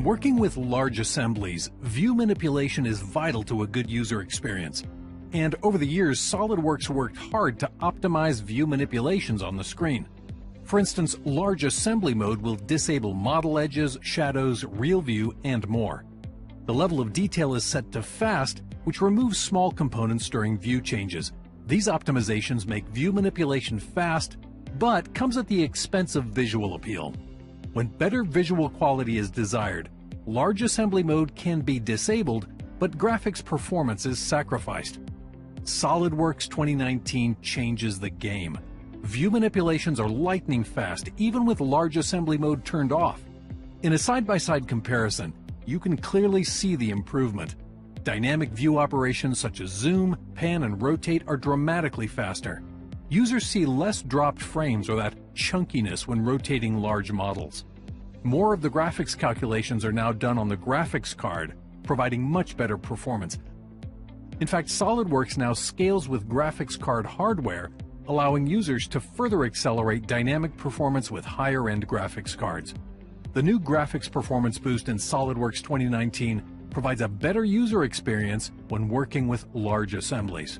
working with large assemblies, view manipulation is vital to a good user experience. And over the years, SOLIDWORKS worked hard to optimize view manipulations on the screen. For instance, large assembly mode will disable model edges, shadows, real view, and more. The level of detail is set to fast, which removes small components during view changes. These optimizations make view manipulation fast, but comes at the expense of visual appeal. When better visual quality is desired, large assembly mode can be disabled, but graphics performance is sacrificed. SOLIDWORKS 2019 changes the game. View manipulations are lightning fast, even with large assembly mode turned off. In a side-by-side comparison, you can clearly see the improvement. Dynamic view operations such as zoom, pan, and rotate are dramatically faster. Users see less dropped frames or that chunkiness when rotating large models. More of the graphics calculations are now done on the graphics card, providing much better performance. In fact, SOLIDWORKS now scales with graphics card hardware, allowing users to further accelerate dynamic performance with higher-end graphics cards. The new graphics performance boost in SOLIDWORKS 2019 provides a better user experience when working with large assemblies.